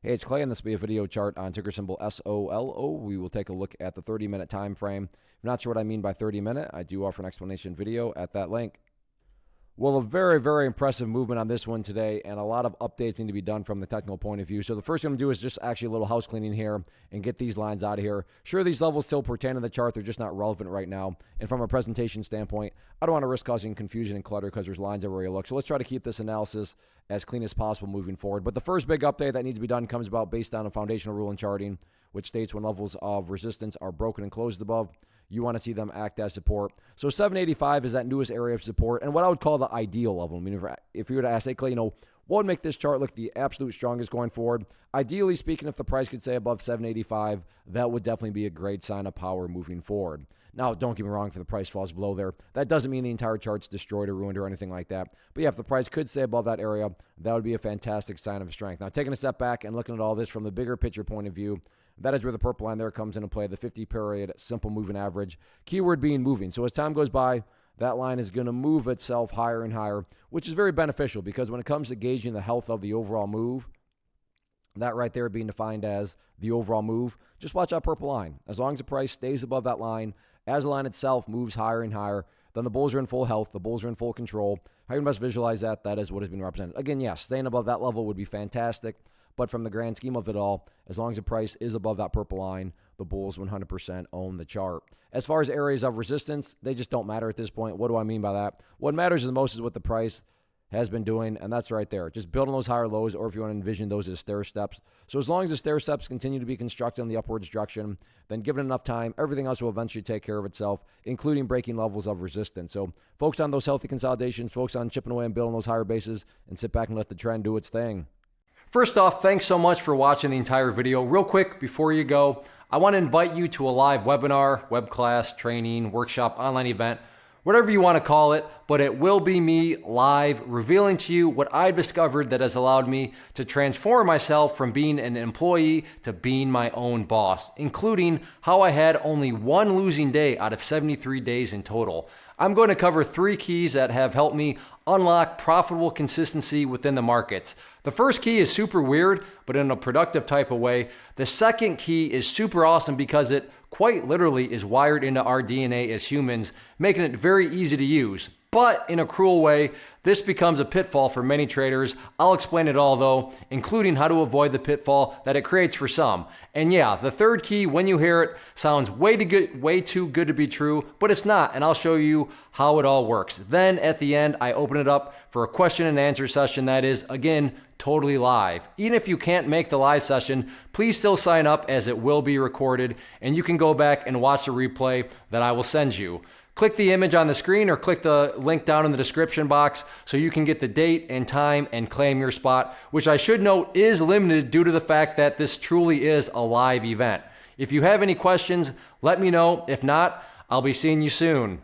Hey, it's Clay, and this will be a video chart on ticker symbol SOLO. We will take a look at the 30-minute time frame. If you're not sure what I mean by 30-minute, I do offer an explanation video at that link. Well, a very, very impressive movement on this one today, and a lot of updates need to be done from the technical point of view. So the first thing I'm going to do is just actually a little house cleaning here and get these lines out of here. Sure, these levels still pertain to the chart. They're just not relevant right now. And from a presentation standpoint, I don't want to risk causing confusion and clutter because there's lines everywhere you look. So let's try to keep this analysis as clean as possible moving forward. But the first big update that needs to be done comes about based on a foundational rule in charting, which states when levels of resistance are broken and closed above, you want to see them act as support. So 785 is that newest area of support, and what I would call the ideal level. I mean, if you were to ask, hey, Clay, what would make this chart look the absolute strongest going forward? Ideally speaking, if the price could stay above 785, that would definitely be a great sign of power moving forward. Now, don't get me wrong, if the price falls below there, that doesn't mean the entire chart's destroyed or ruined or anything like that. But yeah, if the price could stay above that area, that would be a fantastic sign of strength. Now, taking a step back and looking at all this from the bigger picture point of view, that is where the purple line there comes into play, the 50-period simple moving average. Keyword being moving. So as time goes by, that line is going to move itself higher and higher, which is very beneficial because when it comes to gauging the health of the overall move, that right there being defined as the overall move, just watch that purple line. As long as the price stays above that line, as the line itself moves higher and higher, then the bulls are in full health, the bulls are in full control. How you best visualize that, that is what has been represented. Again, yes, staying above that level would be fantastic. But from the grand scheme of it all, as long as the price is above that purple line, the bulls 100% own the chart. As far as areas of resistance, they just don't matter at this point. What do I mean by that? What matters the most is what the price has been doing, and that's right there. Just building those higher lows, or if you want to envision those as stair steps. So as long as the stair steps continue to be constructed in the upwards direction, then given enough time, everything else will eventually take care of itself, including breaking levels of resistance. So focus on those healthy consolidations, focus on chipping away and building those higher bases, and sit back and let the trend do its thing. First off, thanks so much for watching the entire video. Real quick, before you go, I want to invite you to a live webinar, web class, training, workshop, online event, whatever you want to call it, but it will be me live revealing to you what I've discovered that has allowed me to transform myself from being an employee to being my own boss, including how I had only one losing day out of 73 days in total. I'm going to cover 3 keys that have helped me unlock profitable consistency within the markets. The first key is super weird, but in a productive type of way. The second key is super awesome because it quite literally is wired into our DNA as humans, making it very easy to use. But in a cruel way, this becomes a pitfall for many traders. I'll explain it all though, including how to avoid the pitfall that it creates for some. And yeah, the third key, when you hear it, sounds way too good to be true, but it's not, and I'll show you how it all works. Then at the end, I open it up for a question and answer session that is, again, totally live. Even if you can't make the live session, please still sign up as it will be recorded, and you can go back and watch the replay that I will send you. Click the image on the screen or click the link down in the description box so you can get the date and time and claim your spot, which I should note is limited due to the fact that this truly is a live event. If you have any questions, let me know. If not, I'll be seeing you soon.